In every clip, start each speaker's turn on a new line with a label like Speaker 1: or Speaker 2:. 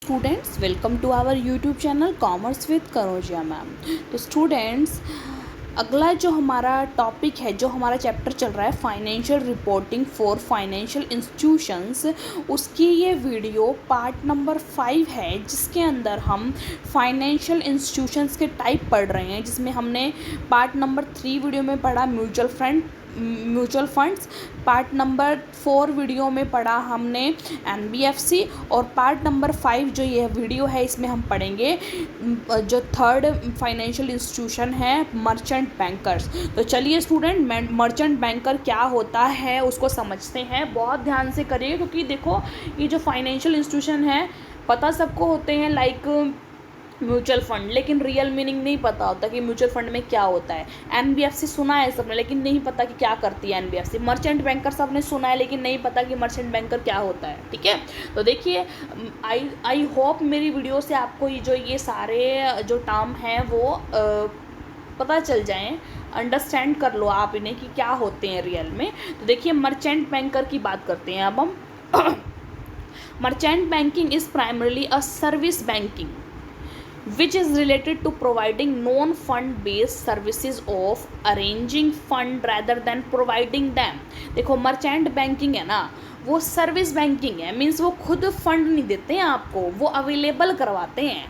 Speaker 1: Students, welcome to our YouTube channel commerce with Karojiya ma'am. तो students, अगला जो हमारा टॉपिक है, जो हमारा चैप्टर चल रहा है financial reporting for financial institutions, उसकी ये वीडियो पार्ट नंबर 5 है, जिसके अंदर हम फाइनेंशियल इंस्टीट्यूशंस के टाइप पढ़ रहे हैं। जिसमें हमने पार्ट नंबर 3 वीडियो में पढ़ा mutual funds, part number 4 video में पढ़ा हमने एनबीएफसी, और पार्ट नंबर 5 जो ये वीडियो है इसमें हम पढ़ेंगे जो थर्ड फाइनेंशियल इंस्टीट्यूशन है, मर्चेंट बैंकर्स। तो चलिए स्टूडेंट, मर्चेंट बैंकर क्या होता है उसको समझते हैं। बहुत ध्यान से करिए, क्योंकि देखो ये जो फाइनेंशियल इंस्टीट्यूशन है पता सबको होते हैं, लाइक म्यूचुअल फंड, लेकिन रियल मीनिंग नहीं पता होता कि म्यूचुअल फंड में क्या होता है। एनबीएफसी सुना है सबने, लेकिन नहीं पता कि क्या करती है एनबीएफसी। मर्चेंट बैंकर सबने सुना है, लेकिन नहीं पता कि मर्चेंट बैंकर क्या होता है। ठीक है, तो देखिए, आई होप मेरी वीडियो से आपको ये सारे जो टर्म हैं वो पता चल जाएं, अंडरस्टैंड कर लो आप इन्हें कि क्या होते हैं रियल में। तो देखिए, मर्चेंट बैंकर की बात करते हैं अब हम। Merchant banking is primarily a service banking which is related to providing non-fund based services of arranging fund rather than providing them। देखो, मर्चेंट बैंकिंग है ना, वो सर्विस बैंकिंग है, मीन्स वो खुद फंड नहीं देते हैं आपको, वो अवेलेबल करवाते हैं।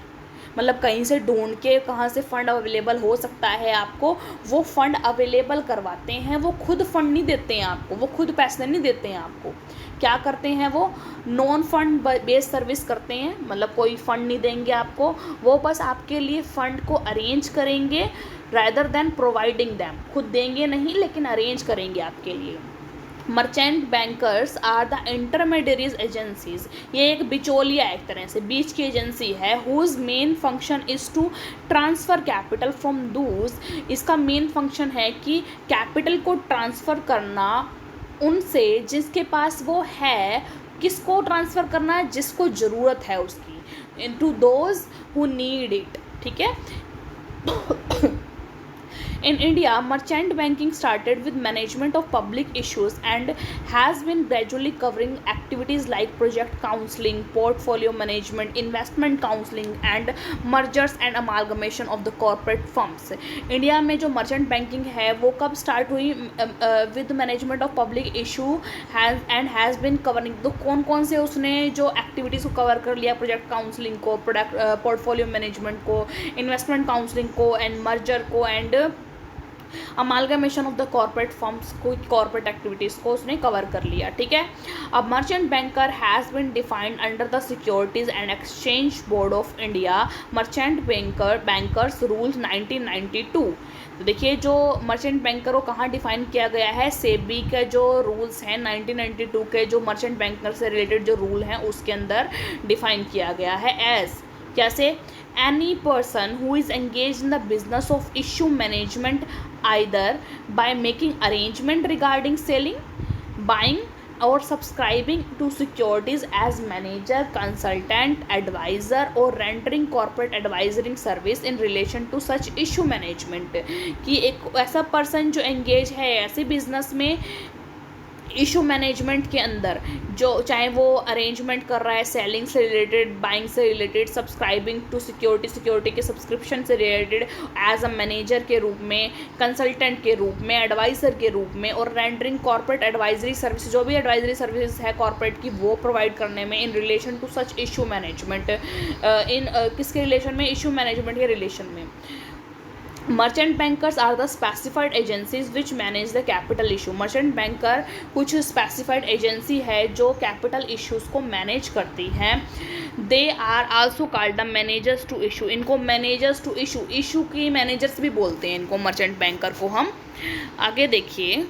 Speaker 1: मतलब कहीं से ढूंढ के कहाँ से फ़ंड अवेलेबल हो सकता है आपको, वो फ़ंड अवेलेबल करवाते हैं। वो खुद फंड नहीं देते हैं आपको, वो खुद पैसे नहीं देते हैं आपको। क्या करते हैं वो? नॉन फंड बेस्ड सर्विस करते हैं, मतलब कोई फ़ंड नहीं देंगे आपको, वो बस आपके लिए फ़ंड को अरेंज करेंगे रादर देन प्रोवाइडिंग दैम। खुद देंगे नहीं, लेकिन अरेंज करेंगे आपके लिए। Merchant bankers are the intermediaries agencies, ये एक बिचौलिया, एक तरह से बीच की एजेंसी है। Whose main function is to transfer capital from those, इसका मेन फंक्शन है कि कैपिटल को ट्रांसफ़र करना उनसे जिसके पास वो है। किसको ट्रांसफ़र करना है? जिसको ज़रूरत है उसकी, into those who need it. ठीक है। In India, merchant banking started with management of public issues and has been gradually covering activities like project counseling, portfolio management, investment counseling and mergers and amalgamation of the corporate firms। India में जो merchant banking है वो कब start हुई? With management of public issue has been covering. तो कौन कौन से उसने जो एक्टिविटीज़ को कवर कर लिया? प्रोजेक्ट काउंसलिंग को, पोर्टफोलियो मैनेजमेंट को, इन्वेस्टमेंट काउंसलिंग को, एंड मर्जर को, and amalgamation of the corporate firms को, कॉर्पोरेट एक्टिविटीज़ को उसने कवर कर लिया। ठीक है। अब merchant banker has been defined under the securities and exchange board of India merchant bankers rules 1992। तो देखिए, जो मर्चेंट बैंकर को कहाँ डिफाइन किया गया है? सेबी के जो रूल्स हैं 1992 के, जो मर्चेंट बैंकर से रिलेटेड जो रूल हैं उसके अंदर डिफाइन किया गया है एज, कैसे? Any person who is engaged in the business of issue management either by making arrangement regarding selling, buying or subscribing to securities as manager, consultant, advisor or rendering corporate advisory service in relation to such issue management। कि एक ऐसा person जो engage है ऐसे business में issue management के अंदर, जो चाहे वो अरेंजमेंट कर रहा है सेलिंग से रिलेटेड, बाइंग से रिलेटेड, सब्सक्राइबिंग टू सिक्योरिटी के सब्सक्रिप्शन से रिलेटेड एज अ मैनेजर के रूप में, कंसल्टेंट के रूप में, एडवाइज़र के रूप में, और रेंडरिंग कॉर्पोरेट एडवाइजरी सर्विस, जो भी एडवाइजरी सर्विस है कॉर्पोरेट की वो प्रोवाइड करने में, in relation to such issue management. किसके रिलेशन में? इशू मैनेजमेंट के रिलेशन में। Merchant bankers are the specified agencies which manage the capital issue. Merchant banker कुछ स्पेसिफाइड एजेंसी है जो कैपिटल इश्यूज़ को मैनेज करती हैं। They are also called the managers to issue, इनको मैनेजर्स टू इशू की मैनेजर्स भी बोलते हैं इनको, मर्चेंट बैंकर को हम। आगे देखिए,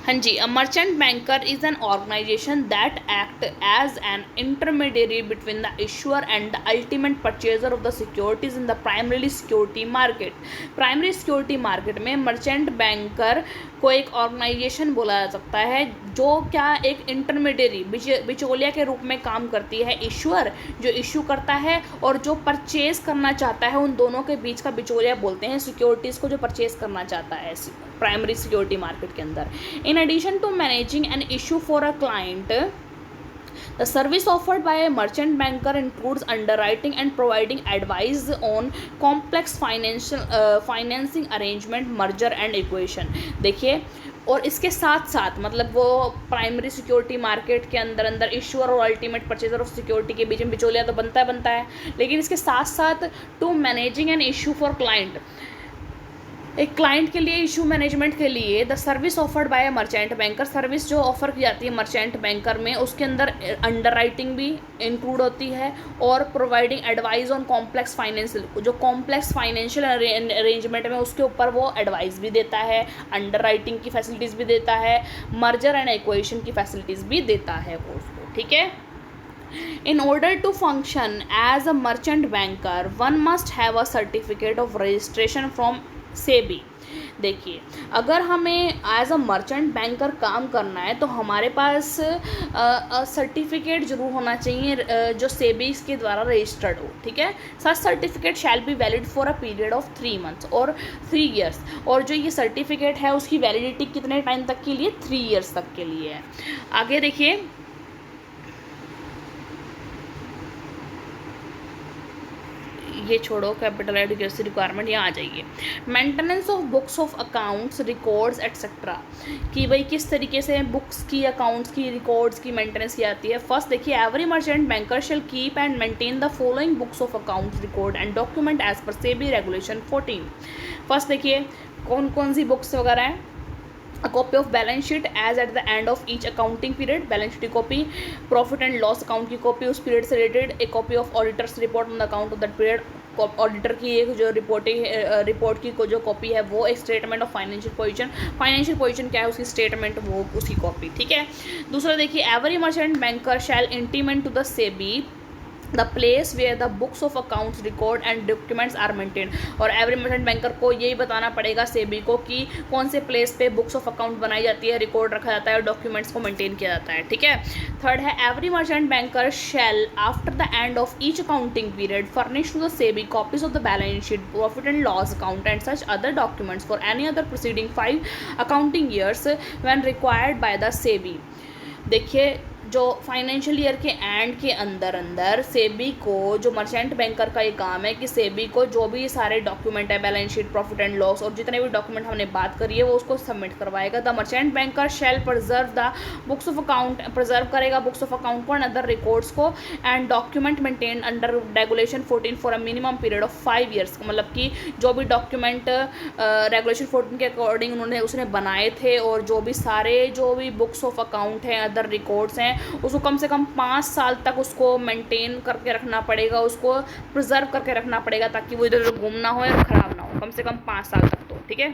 Speaker 1: हाँ जी, a merchant banker is an organization that act as an intermediary between the issuer and the ultimate purchaser of the securities in the primary security market. Primary security market में merchant banker को एक organisation बोला जा सकता है, जो क्या एक इंटरमीडियरी, बिचौलिया के रूप में काम करती है। इशूअर जो इशू करता है और जो परचेज करना चाहता है, उन दोनों के बीच का बिचौलिया बोलते हैं। सिक्योरिटीज़ को जो परचेज करना चाहता है, प्राइमरी सिक्योरिटी मार्केट के अंदर। In addition to managing an issue for a client, the service offered by a merchant banker includes underwriting and providing advice on complex financing arrangement, merger and equation। देखिए, और इसके साथ साथ मतलब वो primary security market के अंदर issuer और अल्टीमेट परचेजर ऑफ सिक्योरिटी के बीच में बिचौलिया तो बनता है, लेकिन इसके साथ साथ to managing an issue for client, एक क्लाइंट के लिए इशू मैनेजमेंट के लिए the service offered by a merchant banker, service जो ऑफर की जाती है मर्चेंट बैंकर में, उसके अंदर अंडर राइटिंग भी इंक्लूड होती है और providing advice on complex financial, जो कॉम्प्लेक्स फाइनेंशियल अरेंजमेंट में उसके ऊपर वो एडवाइस भी देता है, अंडर राइटिंग की फैसिलिटीज़ भी देता है, मर्जर एंड एक्विजिशन की फैसिलिटीज़ भी देता है वो उसको, ठीक है। In order to function as a merchant banker, one must have a certificate of registration from SEBI। देखिए, अगर हमें एज अ मर्चेंट बैंकर काम करना है तो हमारे पास सर्टिफिकेट जरूर होना चाहिए जो सेबी के द्वारा रजिस्टर्ड हो, ठीक है। Such certificate shall be valid for a period of 3 months और 3 years, और जो ये सर्टिफिकेट है उसकी वैलिडिटी कितने टाइम तक के लिए, 3 years तक के लिए है। आगे देखिए, ये छोड़ो, कैपिटल एडुकेसी रिक्वायरमेंट, यहाँ आ जाइए। Maintenance of books of accounts, records etcetera, कि भाई किस तरीके से बुक्स की, अकाउंट्स की, रिकॉर्ड्स की मेंटेनेंस की जाती है। फर्स्ट देखिए, every merchant banker shall keep and maintain the following books of accounts, record and document as per SEBI regulation 14। First देखिए कौन कौन सी बुक्स वगैरह हैं। A copy of balance sheet as at the end of each accounting period, balance sheet की copy, profit and loss account की copy उस period से related, a copy of auditor's report on the account of that period, auditor की एक जो report की जो copy है वो, एक स्टेटमेंट ऑफ फाइनेंशियल पोजीशन क्या है उसकी स्टेटमेंट, वो उसकी कॉपी, ठीक है। दूसरा देखिए, every merchant banker shall intimate to the SEBI the place where the books of accounts, record and documents are maintain, और एवरी मर्चेंट बैंकर को यही बताना पड़ेगा सेबी को कि कौन से प्लेस पे बुक्स ऑफ अकाउंट बनाई जाती है, रिकॉर्ड रखा जाता है और डॉक्यूमेंट्स को मेंटेन किया जाता है, ठीक है। थर्ड है, every merchant banker shall after the end of each accounting period furnish to the SEBI copies of the balance sheet, profit and loss account and such other documents for any other proceeding 5 accounting years when required by the SEBI. देखिए, जो financial year के and के अंदर सेबी को, जो merchant banker का ये काम है कि सेबी को जो भी सारे डॉक्यूमेंट है, balance sheet, profit and loss और जितने भी डॉक्यूमेंट हमने बात करी है वो उसको सबमिट करवाएगा। The merchant banker shall preserve the books of account, preserve करेगा बुक्स ऑफ अकाउंट को एंड अदर रिकॉर्ड्स को, and document maintain under regulation 14 for a minimum period of 5 years। मतलब कि जो भी डॉक्यूमेंट रेगुलेशन 14 के अकॉर्डिंग उसने बनाए थे और जो भी बुक्स ऑफ अकाउंट हैं, अदर रिकॉर्ड्स हैं, उसको कम से कम 5 साल तक उसको मेंटेन करके रखना पड़ेगा, उसको प्रिजर्व करके रखना पड़ेगा ताकि वो इधर उधर गुम ना हो और ख़राब ना हो, कम से कम 5 साल तक तो, ठीक है।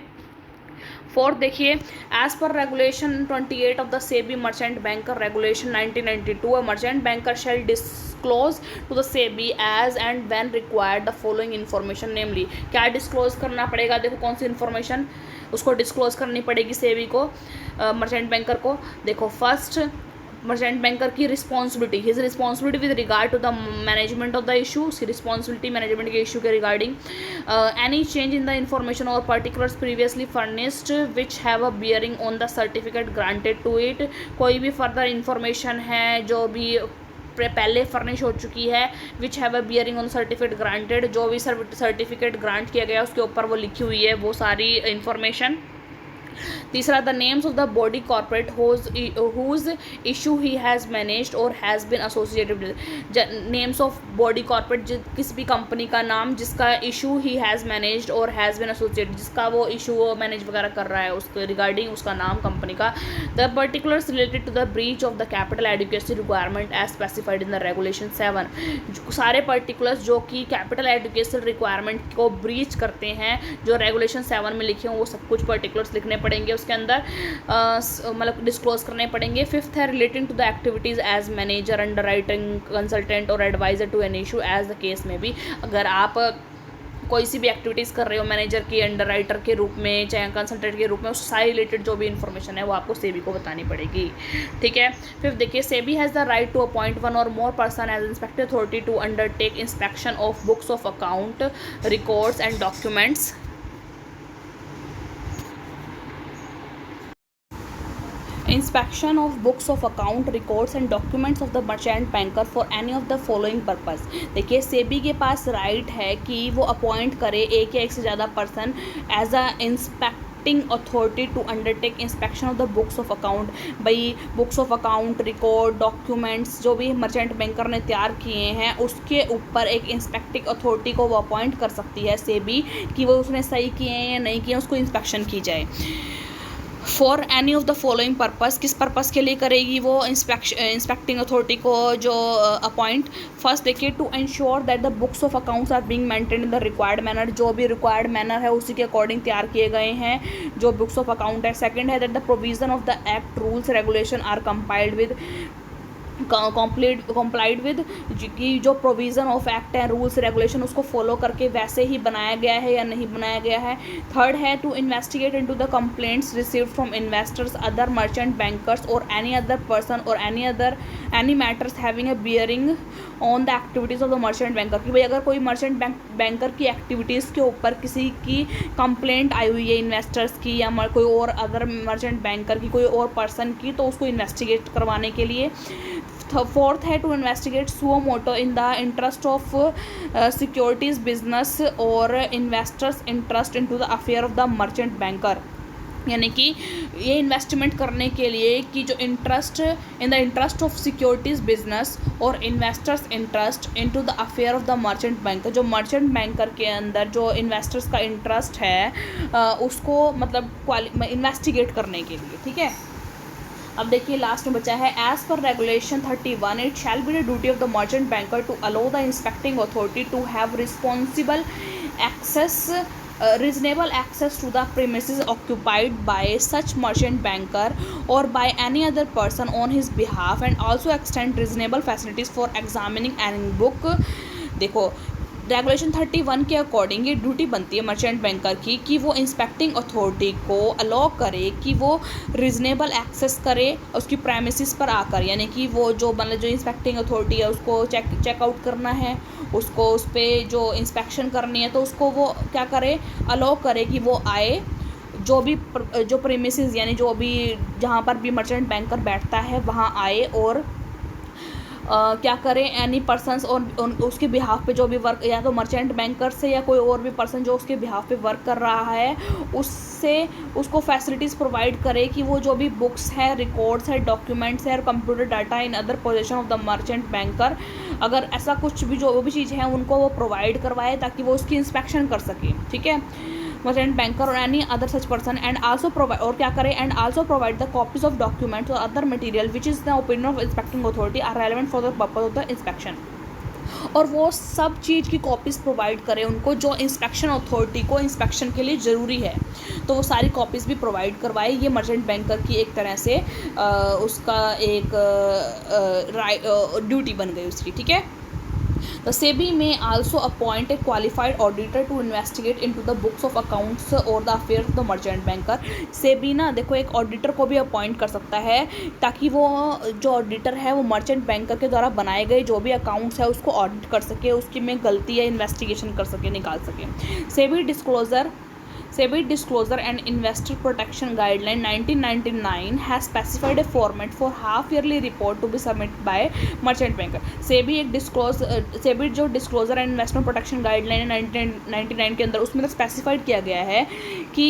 Speaker 1: फोर्थ देखिए, as per regulation 28 of the SEBI merchant banker regulation 1992, a merchant banker shall disclose to the SEBI as and when required the following information, namely क्या डिस्क्लोज करना पड़ेगा, देखो कौन सी इन्फॉर्मेशन उसको डिस्क्लोज करनी पड़ेगी सेबी को, मर्चेंट बैंकर को। देखो, फर्स्ट मर्चेंट बैंकर की responsibility, his responsibility with regard to the management of the issue, उसकी रिस्पॉन्सिबिलिटी मैनेजमेंट के इशू के regarding, any change in the information और particulars previously furnished which have a bearing on the certificate granted to it, कोई भी further information है जो भी पहले फर्निश हो चुकी है, विच have a bearing on certificate granted, जो भी सर्टिफिकेट ग्रांट किया गया उसके ऊपर वो लिखी हुई है वो सारी इंफॉर्मेशन। तीसरा, the names of the body corporate whose issue he has managed और has been associated with, names of body corporate किसी भी कंपनी का नाम जिसका इशू ही हैज़ मैनेज्ड और हैज़ बिन एसोसिएटेड, जिसका वो इशू मैनेज वगैरह कर रहा है उसके रिगार्डिंग उसका नाम कंपनी का। The particulars related to the breach of the capital adequacy requirement as specified in the regulation 7, सारे पर्टिकुलर्स जो कि कैपिटल एडुकेशन रिक्वायरमेंट को ब्रीच करते हैं जो रेगुलेशन 7 में लिखे हों वो सब कुछ पर्टिकुलर्स लिखने पड़ेंगे उसके अंदर, मतलब डिस्क्लोज करने पड़ेंगे। फिफ्थ है, relating to the activities as manager, underwriting consultant और adviser to an issue as the case में भी, अगर आप कोई सी भी एक्टिविटीज़ कर रहे हो मैनेजर की, अंडर राइटर के रूप में चाहे कंसल्टेंट के रूप में, उस सारी रिलेटेड जो भी इन्फॉर्मेशन है वो आपको सेबी को बतानी पड़ेगी, ठीक है। फिर देखिए, SEBI has the right to appoint 1 और more person as inspector authority to undertake inspection of books of account, records and documents. inspection of books of account records and documents of the merchant banker for any of the following purpose। देखिए सेबी के पास right है कि वो appoint करे एक या एक से ज़्यादा person as a inspecting authority to undertake inspection of the books of account. भाई books of account record documents जो भी मर्चेंट बैंकर ने तैयार किए हैं उसके ऊपर एक इंस्पेक्टिंग अथॉरिटी को वो अपॉइंट कर सकती है सेबी कि वो उसने सही किए हैं या नहीं किए, उसको इंस्पेक्शन की जाए। For any of the following purpose, किस पर्पस के लिए करेगी वो इंस्पेक्टिंग अथॉरिटी को जो अपॉइंट। फर्स्ट देखिए to ensure that the books of accounts are being maintain in the required manner, जो भी रिक्वायर्ड मैनर है उसी के अकॉर्डिंग तैयार किए गए हैं जो बुक्स ऑफ अकाउंट है। सेकंड है that the provision of the act rules regulation are compiled with complied with, कि जो प्रोविज़न ऑफ एक्ट है रूल्स रेगुलेशन उसको फॉलो करके वैसे ही बनाया गया है या नहीं बनाया गया है। थर्ड है to investigate into the complaints received from investors other merchant bankers और एनी अदर पर्सन और any matters having a bearing on the activities of the merchant banker, कि भाई अगर कोई मर्चेंट बैंकर की एक्टिविटीज़ के ऊपर किसी की कंप्लेंट आई हुई है इन्वेस्टर्स की या कोई और अदर मर्चेंट बैंकर की कोई और पर्सन की, तो उसको इन्वेस्टिगेट करवाने के लिए। फोर्थ है to investigate suo moto in the interest of securities business और investors interest into the affair of the merchant banker, यानी कि ये इन्वेस्टमेंट करने के लिए कि जो interest in the interest of securities business और investors interest into the affair of the merchant banker, जो मर्चेंट बैंकर के अंदर जो इन्वेस्टर्स का इंटरेस्ट है उसको मतलब इन्वेस्टिगेट करने के लिए। ठीक है, अब देखिए लास्ट में बचा है as per regulation 31 it shall be the duty of the merchant banker to allow the inspecting authority to have responsible access reasonable access to the premises occupied by such merchant banker or by any other person on his behalf and also extend reasonable facilities for examining any book। देखो regulation 31 के according ये duty बनती है merchant banker की कि वो inspecting authority को allow करे कि वो रीजनेबल एक्सेस करे उसकी प्रेमिसेस पर आकर, यानी कि वो जो मतलब जो इंस्पेक्टिंग अथॉरिटी है उसको चेकआउट करना है, उसको उस पर जो इंस्पेक्शन करनी है तो उसको वो क्या करे अलाउ करे कि वो आए जो प्रेमिसेस यानी जो भी जहाँ पर भी मर्चेंट बैंकर बैठता है वहाँ आए और क्या करें एनी पर्सनस और उसके बिहाफ पे जो भी वर्क या तो मर्चेंट बैंकर से या कोई और भी पर्सन जो उसके बिहाफ पे वर्क कर रहा है उससे उसको फैसिलिटीज़ प्रोवाइड करे कि वो जो भी बुक्स है रिकॉर्ड्स है डॉक्यूमेंट्स है और computer data in other position of the merchant banker, अगर ऐसा कुछ भी जो भी चीज़ है उनको वो प्रोवाइड करवाए ताकि वो उसकी इंस्पेक्शन कर सके। ठीक है, मर्चेंट बैंकर और any other such person and also provide और क्या करें and also provide the copies of documents और other material which is the opinion of inspecting authority are relevant for the purpose of the inspection, और वो सब चीज़ की copies provide करें उनको जो इंस्पेक्शन अथॉरिटी को इंस्पेक्शन के लिए ज़रूरी है, तो वो सारी कॉपीज़ भी प्रोवाइड करवाए। ये मर्चेंट बैंकर की एक तरह से उसका एक ड्यूटी बन गई उसकी। ठीक है, The SEBI may also appoint a qualified auditor to investigate into the books of accounts or the affairs of the merchant banker। SEBI ना देखो एक ऑडिटर को भी अपॉइंट कर सकता है ताकि वो जो ऑडिटर है वो मर्चेंट बैंकर के द्वारा बनाए गए जो भी अकाउंट्स है उसको ऑडिट कर सके, उसकी में गलती या इन्वेस्टिगेशन कर सके, निकाल सके। SEBI Disclosure and Investor Protection Guideline 1999 has specified a format for half-yearly report to be submitted by merchant banker। SEBI जो disclosure and investment protection guideline है 1999 के अंदर उसमें तो स्पेसिफाइड किया गया है कि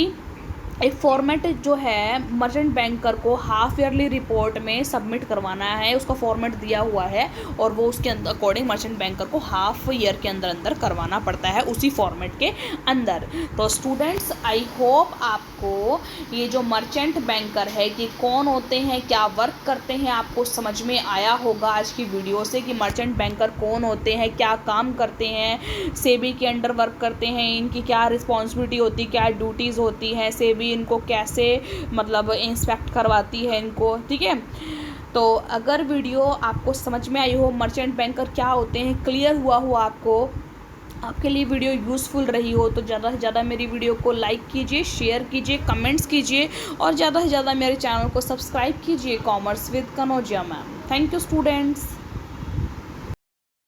Speaker 1: एक फॉर्मेट जो है मर्चेंट बैंकर को हाफ ईयरली रिपोर्ट में सबमिट करवाना है, उसका फॉर्मेट दिया हुआ है और वो उसके अकॉर्डिंग मर्चेंट बैंकर को हाफ ईयर के अंदर करवाना पड़ता है उसी फॉर्मेट के अंदर। तो स्टूडेंट्स आई होप आपको ये जो मर्चेंट बैंकर है कि कौन होते हैं, क्या वर्क करते हैं, आपको समझ में आया होगा आज की वीडियो से कि मर्चेंट बैंकर कौन होते हैं, क्या काम करते हैं, सेबी के अंडर वर्क करते हैं, इनकी क्या रिस्पॉन्सिबिलिटी होती है, क्या ड्यूटीज़ होती हैं, सेबी इनको कैसे मतलब इंस्पेक्ट करवाती है इनको। ठीक है, तो अगर वीडियो आपको समझ में आई हो मर्चेंट बैंकर क्या होते हैं क्लियर हुआ हो आपके लिए वीडियो यूज़फुल रही हो तो ज़्यादा से ज़्यादा मेरी वीडियो को लाइक कीजिए, शेयर कीजिए, कमेंट्स कीजिए और ज़्यादा से ज़्यादा मेरे चैनल को सब्सक्राइब कीजिए commerce with Kanaujia ma'am. Thank you students.